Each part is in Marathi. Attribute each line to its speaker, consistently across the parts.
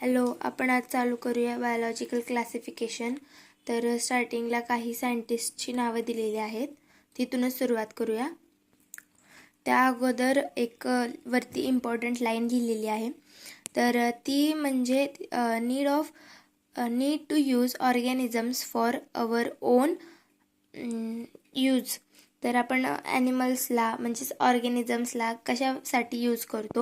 Speaker 1: हॅलो, आपण आज चालू करूया बायोलॉजिकल क्लासिफिकेशन. तर स्टार्टिंगला काही सायंटिस्टची नावं दिलेली आहेत, तिथूनच सुरुवात करूया. त्या अगोदर एक वरती इम्पॉर्टंट लाईन लिहिलेली आहे. तर ती म्हणजे need to use organisms for our own use. तर आपण ॲनिमल्सला म्हणजेच ऑर्गॅनिझम्सला कशासाठी यूज करतो?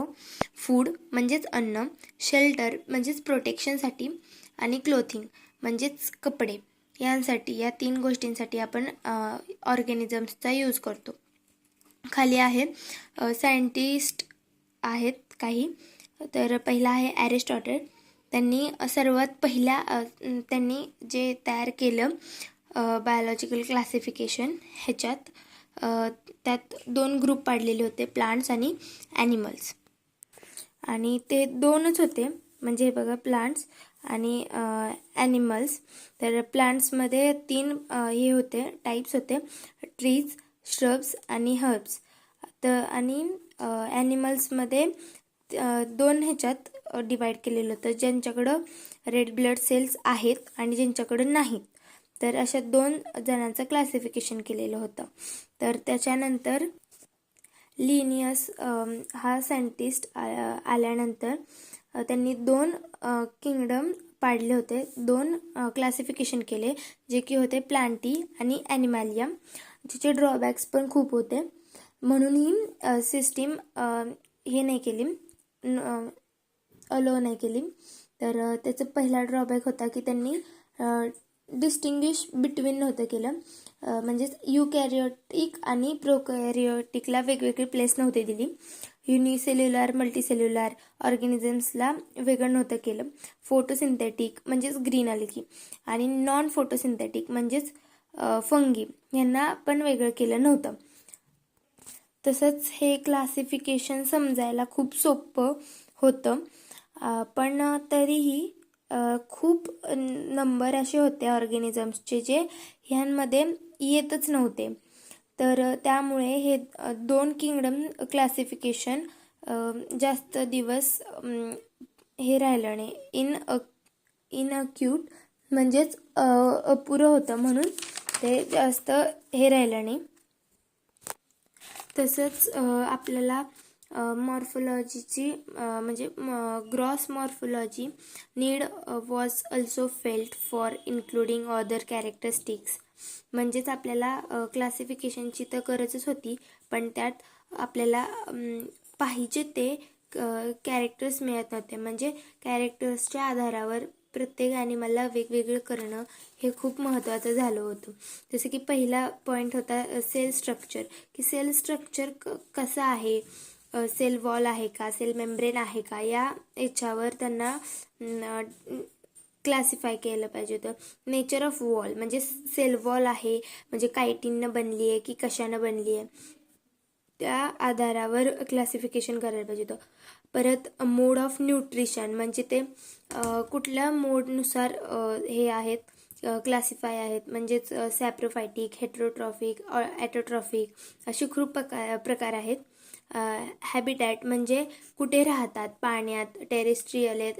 Speaker 1: फूड म्हणजेच अन्न, शेल्टर म्हणजेच प्रोटेक्शनसाठी, आणि क्लोथिंग म्हणजेच कपडे. यांसाठी, या 3 गोष्टींसाठी आपण ऑर्गॅनिझम्सचा यूज करतो. खाली आहे सायंटिस्ट आहेत काही. तर पहिला आहे ॲरिस्टॉटल. त्यांनी सर्वात पहिल्या त्यांनी जे तयार केलं बायोलॉजिकल क्लासिफिकेशन, ह्याच्यात त्यात 2 ग्रुप पाडलेले होते, प्लांट्स आणि ॲनिमल्स. आणि ते 2च होते, म्हणजे बघा, प्लांट्स आणि ॲनिमल्स. तर प्लांट्समध्ये 3 हे होते, टाईप्स होते, ट्रीज, श्रब्स आणि हर्ब्स. आणि ॲनिमल्समध्ये 2 ह्याच्यात डिवाईड केलेलं होतं, ज्यांच्याकडं रेड ब्लड सेल्स आहेत आणि ज्यांच्याकडं नाहीत. तर अशा 2 जणांचं क्लासिफिकेशन केलेलं होतं. तर त्याच्यानंतर लिनियस हा सायंटिस्ट आल्यानंतर त्यांनी 2 किंगडम पाडले होते, 2 क्लासिफिकेशन केले, जे की होते प्लांटी आणि ॲनिमॅलिया. जिचे ड्रॉबॅक्स पण खूप होते, म्हणून ही सिस्टीम हे नाही केली, अलो नाही केली. तर त्याचा पहिला ड्रॉबॅक होता की त्यांनी डिस्टिंग्विश बिटवीन नव्हतं केलं, म्हणजेच युकॅरियोटिक आणि प्रोकॅरियोटिकला वेगवेगळी प्लेस नव्हती दिली. युनिसेल्युलर, मल्टीसेल्युलर ऑर्गॅनिझम्सला वेगळं नव्हतं केलं. फोटोसिंथेटिक म्हणजेच ग्रीन अल्गी आणि नॉन फोटोसिंथेटिक म्हणजेच फंगी यांना पण वेगळं केलं नव्हतं. तसंच हे क्लासिफिकेशन समजायला खूप सोपं होतं, पण तरीही खूप नंबर असे होते ऑर्गॅनिझम्सचे जे ह्यांमध्ये येतच नव्हते. तर त्यामुळे हे 2 किंगडम क्लासिफिकेशन जास्त दिवस हे राहिलं नाही, इनअक्यूट म्हणजेच अपुरं होतं, म्हणून ते जास्त हे राहिलं नाही. तसंच आपल्याला मॉर्फोलॉजीची म्हणजे gross morphology need was also felt for including other characteristics. म्हणजेच आपल्याला क्लासिफिकेशनची तर गरजच होती, पण त्यात आपल्याला पाहिजे ते कॅरेक्टर्स मिळत नव्हते. म्हणजे कॅरेक्टर्सच्या आधारावर प्रत्येक ॲनिमलला वेगवेगळं करणं हे खूप महत्त्वाचं झालं होतं. जसं की पहिला पॉईंट होता सेल स्ट्रक्चर, की सेल स्ट्रक्चर कसं आहे, सेल वॉल आहे का, सेल मेम्ब्रेन आहे का, या याच्यावर त्यांना क्लासिफाय केलं पाहिजे होतं. नेचर ऑफ वॉल म्हणजे सेल वॉल आहे म्हणजे कायटिननं बनली आहे की कशानं बनली आहे, त्या आधारावर क्लासिफिकेशन करायला पाहिजे होतं. परत मोड ऑफ न्यूट्रिशन म्हणजे ते कुठल्या मोडनुसार हे आहेत, क्लासिफाय आहेत, म्हणजेच सॅप्रोफायटिक, हेट्रोट्रॉफिक, ॲटोट्रॉफिक असे खूप प्रकार आहेत. हॅबिटॅट म्हणजे कुठे राहतात, पाण्यात, टेरेस्ट्रियल आहेत,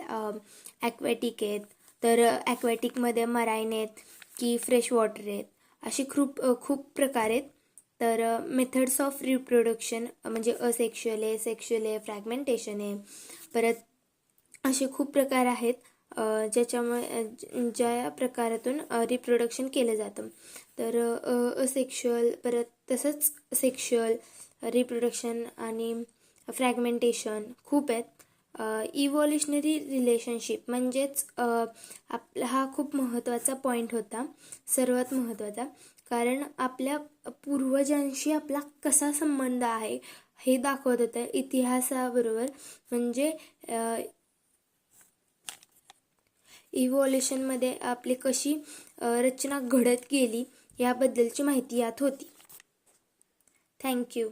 Speaker 1: ॲक्वॅटिक आहेत. तर ॲक्वॅटिकमध्ये मराईन आहेत की फ्रेश वॉटर आहेत, असे खूप प्रकार आहेत. तर मेथड्स ऑफ रिप्रोडक्शन म्हणजे असेक्शुअल आहे, सेक्शुअल आहे, फ्रॅगमेंटेशन आहे. परत असे खूप प्रकार आहेत ज्या प्रकारातून रिप्रोडक्शन केलं जातं. तर असेक्शुअल, परत तसंच सेक्शुअल, रिप्रोडक्शन आणि फ्रॅगमेंटेशन खूप आहेत. इव्होल्युशनरी रिलेशनशिप म्हणजेच आपला हा खूप महत्त्वाचा पॉईंट होता, सर्वात महत्त्वाचा. कारण आपल्या पूर्वजांशी आपला कसा संबंध आहे हे दाखवत होतं इतिहासाबरोबर. म्हणजे इव्होल्युशनमध्ये आपली कशी रचना घडत गेली याबद्दलची माहिती यात होती. थँक्यू.